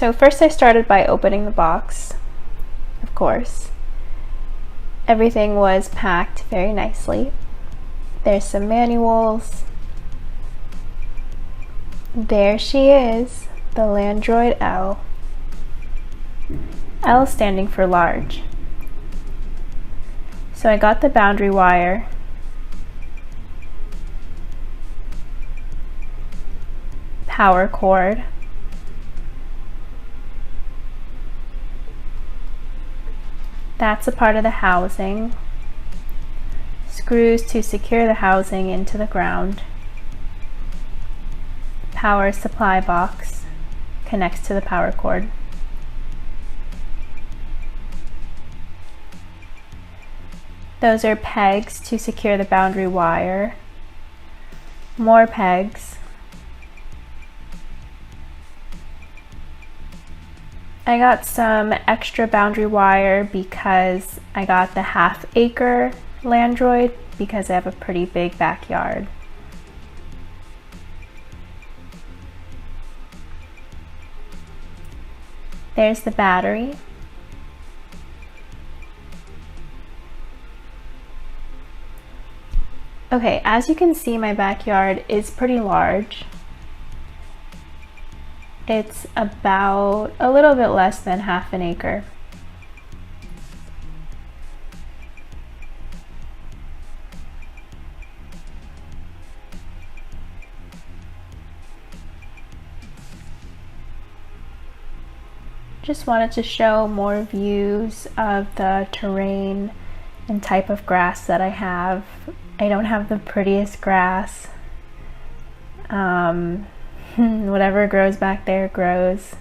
So first I started by opening the box, of course. Everything was packed very nicely. There's some manuals. There she is, the Landroid L. L standing for large. So I got the boundary wire, power cord, that's a part of the housing, screws to secure the housing into the ground, power supply box connects to the power cord. Those are pegs to secure the boundary wire, more pegs. I got some extra boundary wire because I got the Acre Landroid because I have a pretty big backyard. There's the battery. Okay, as you can see, my backyard is pretty large. It's about a little bit less than half an acre. Just wanted to show more views of the terrain and type of grass that I have. I don't have the prettiest grass. Whatever grows back there grows.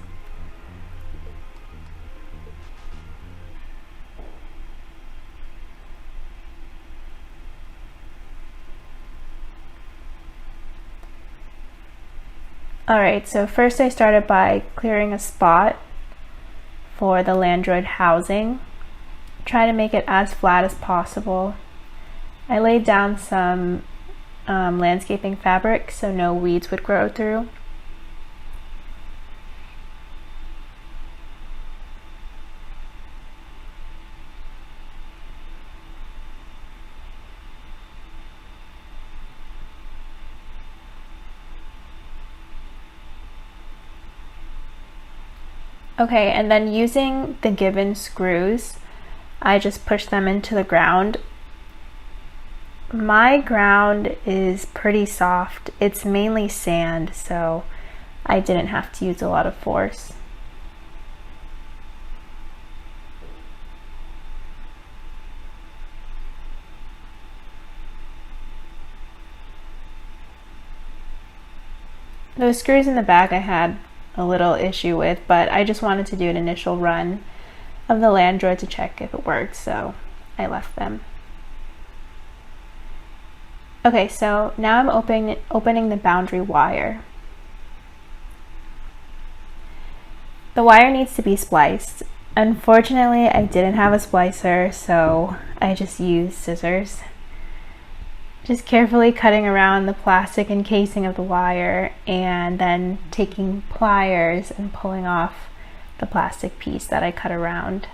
Alright, so first I started by clearing a spot for the Landroid housing. Try to make it as flat as possible. I laid down some landscaping fabric so no weeds would grow through. Okay, and then using the given screws, I just push them into the ground. My ground is pretty soft. It's mainly sand, so I didn't have to use a lot of force. Those screws in the back I had a little issue with, but I just wanted to do an initial run of the Landroid to check if it worked, so I left them. Okay, so now I'm opening the boundary wire. The wire needs to be spliced. Unfortunately, I didn't have a splicer, so I just used scissors. Just carefully cutting around the plastic encasing of the wire and then taking pliers and pulling off the plastic piece that I cut around.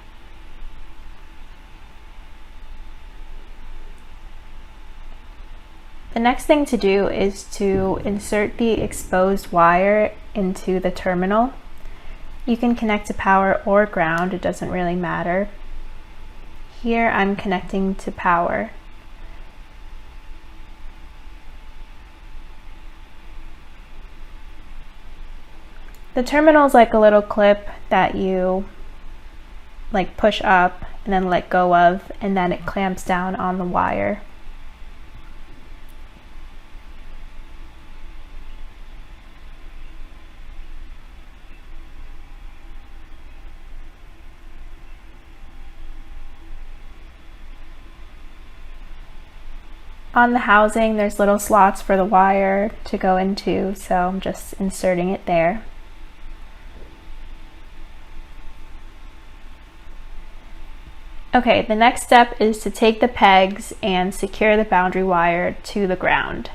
The next thing to do is to insert the exposed wire into the terminal. You can connect to power or ground, it doesn't really matter. Here I'm connecting to power. The terminal is like a little clip that you push up and then let go of, and then it clamps down on the wire. On the housing, there's little slots for the wire to go into, so I'm just inserting it there. Okay, the next step is to take the pegs and secure the boundary wire to the ground.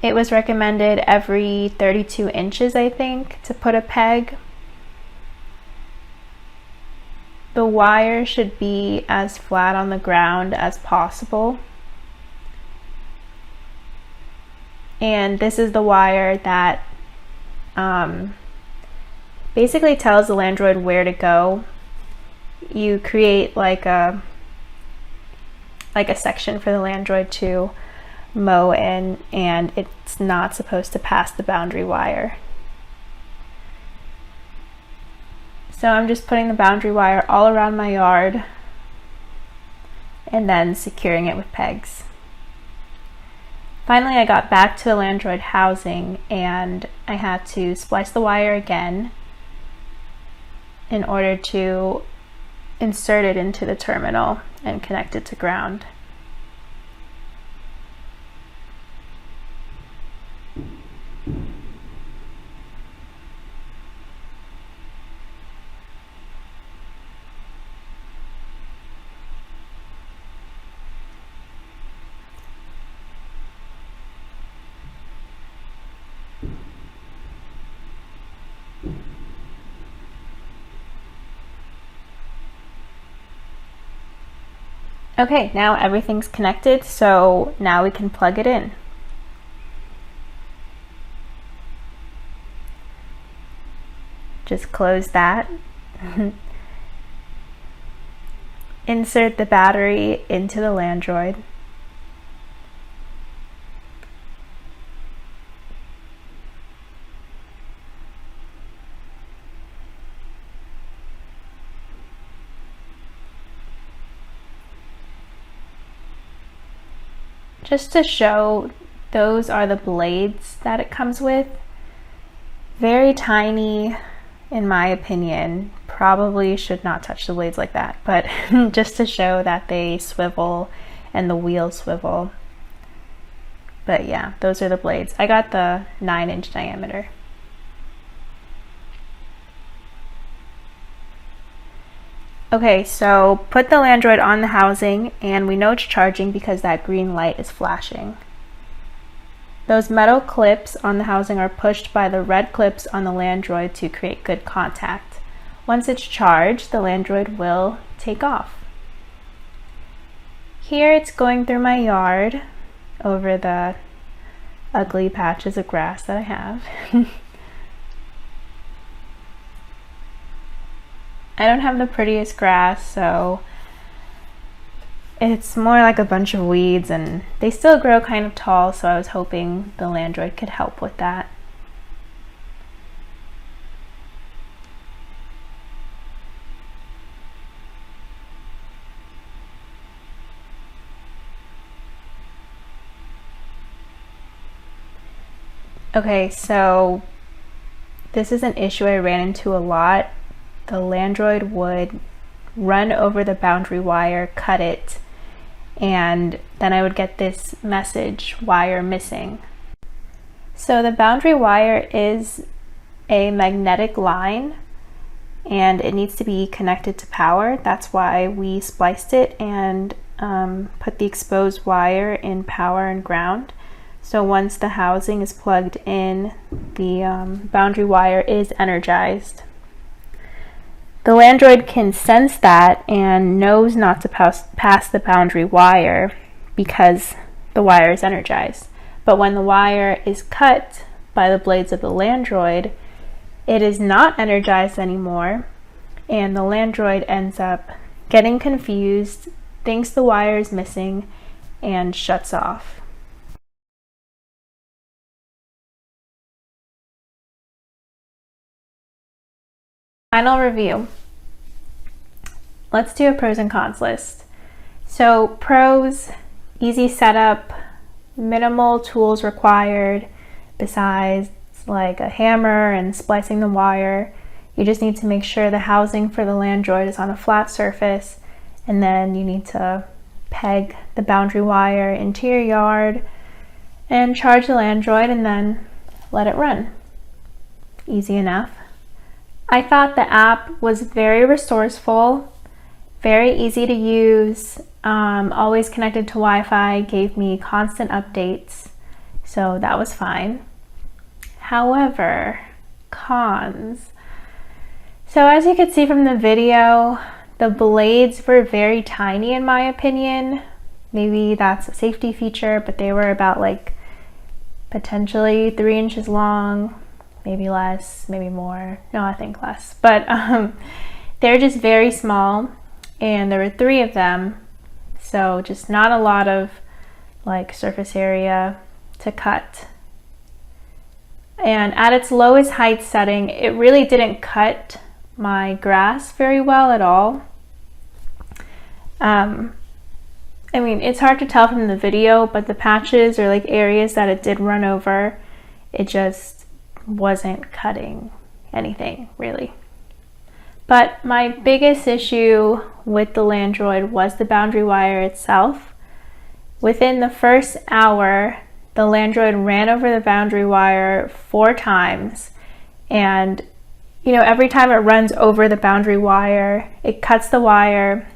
It was recommended every 32 inches, I think, to put a peg. the wire should be as flat on the ground as possible. And this is the wire that basically tells the Landroid where to go. You create like a section for the Landroid to mow in, and it's not supposed to pass the boundary wire. So I'm just putting the boundary wire all around my yard and then securing it with pegs. Finally, I got back to the Landroid housing and I had to splice the wire again in order to insert it into the terminal and connect it to ground. Okay, now everything's connected, so now we can plug it in. Just close that. Insert the battery into the Landroid. Just to show, those are the blades that it comes with. Very tiny, in my opinion. Probably should not touch the blades like that, but just to show that they swivel and the wheels swivel. But yeah, those are the blades. I got the 9-inch diameter. Okay, so put the Landroid on the housing and we know it's charging because that green light is flashing. Those metal clips on the housing are pushed by the red clips on the Landroid to create good contact. Once it's charged, the Landroid will take off. Here it's going through my yard over the ugly patches of grass that I have. I don't have the prettiest grass, so it's more like a bunch of weeds, and they still grow kind of tall, so I was hoping the Landroid could help with that. Okay, so this is an issue I ran into a lot. The Landroid would run over the boundary wire, cut it, and then I would get this message, wire missing. So the boundary wire is a magnetic line and it needs to be connected to power. That's why we spliced it and put the exposed wire in power and ground. So once the housing is plugged in, the boundary wire is energized. The Landroid can sense that and knows not to pass the boundary wire because the wire is energized. But when the wire is cut by the blades of the Landroid, it is not energized anymore, and the Landroid ends up getting confused, thinks the wire is missing, and shuts off. Final review. Let's do a pros and cons list. So pros, easy setup, minimal tools required besides like a hammer and splicing the wire. You just need to make sure the housing for the Landroid is on a flat surface, and then you need to peg the boundary wire into your yard and charge the Landroid and then let it run. Easy enough. I thought the app was very resourceful, very easy to use, always connected to Wi-Fi, gave me constant updates, so that was fine. However, cons. So as you can see from the video, The blades were very tiny in my opinion. Maybe that's a safety feature, but they were about like potentially 3 inches long, maybe less, maybe more. No, I think less. But they're just very small, and there were 3 of them, so just not a lot of like surface area to cut. And at its lowest height setting, it really didn't cut my grass very well at all. I mean, it's hard to tell from the video, but the patches or like areas that it did run over, it just wasn't cutting anything really. But my biggest issue with the Landroid was the boundary wire itself. Within the first hour, the Landroid ran over the boundary wire 4 times, and you know, every time it runs over the boundary wire, it cuts the wire,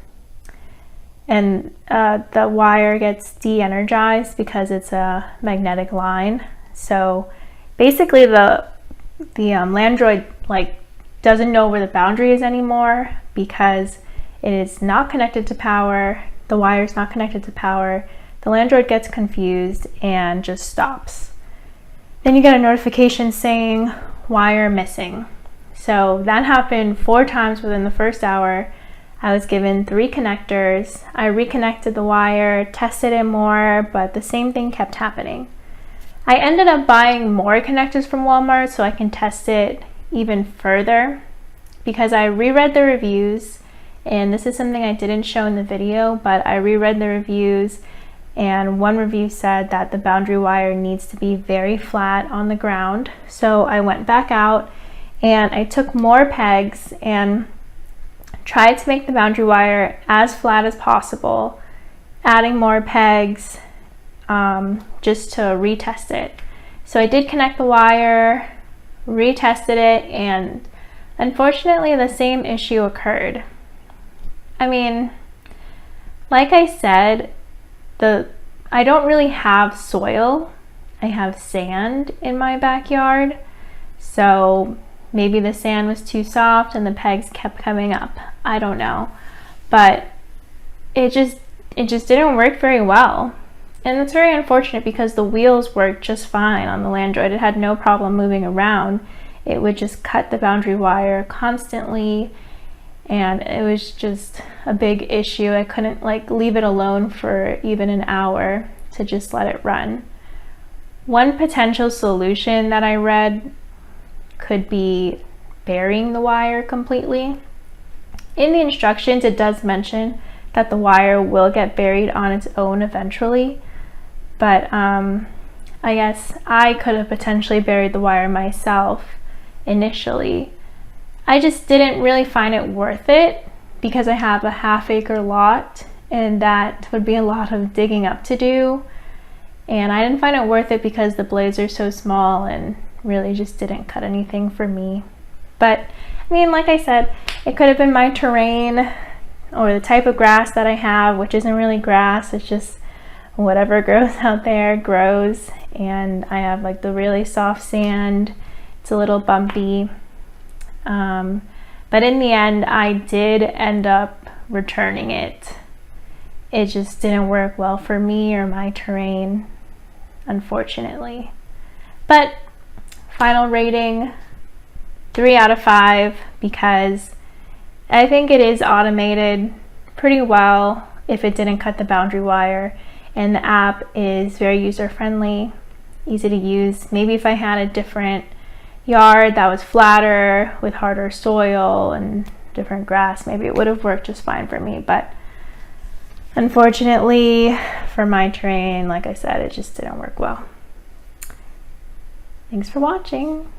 and the wire gets de-energized because it's a magnetic line. So basically the Landroid like doesn't know where the boundary is anymore because it is not connected to power. The wire is not connected to power. The Landroid gets confused and just stops. Then you get a notification saying wire missing. So that happened 4 times within the first hour. I was given 3 connectors. I reconnected the wire, tested it more, but the same thing kept happening. I ended up buying more connectors from Walmart so I can test it even further because I reread the reviews, and this is something I didn't show in the video, but I reread the reviews, and one review said that the boundary wire needs to be very flat on the ground. So I went back out and I took more pegs and tried to make the boundary wire as flat as possible, adding more pegs just to retest it. So I did connect the wire, retested it, and unfortunately the same issue occurred. I mean, like I said, I don't really have soil. I have sand in my backyard, so maybe the sand was too soft and the pegs kept coming up. I don't know, but it just didn't work very well. And it's very unfortunate because the wheels worked just fine on the Landroid. It had no problem moving around. It would just cut the boundary wire constantly, and it was just a big issue. I couldn't like leave it alone for even an hour to just let it run. One potential solution that I read could be burying the wire completely. In the instructions, it does mention that the wire will get buried on its own eventually, but I guess I could have potentially buried the wire myself initially. I just didn't really find it worth it because I have a half-acre lot and that would be a lot of digging up to do, and I didn't find it worth it because the blades are so small and really just didn't cut anything for me. But I mean, like I said, it could have been my terrain or the type of grass that I have, which isn't really grass, it's just whatever grows out there grows, and I have like the really soft sand. It's a little bumpy, but in the end I did end up returning it. It just didn't work well for me or my terrain, unfortunately. But final rating, 3 out of 5, because I think it is automated pretty well if it didn't cut the boundary wire, and the app is very user-friendly, easy to use. Maybe if I had a different yard that was flatter with harder soil and different grass, maybe it would have worked just fine for me, but unfortunately for my terrain, like I said, it just didn't work well. Thanks for watching.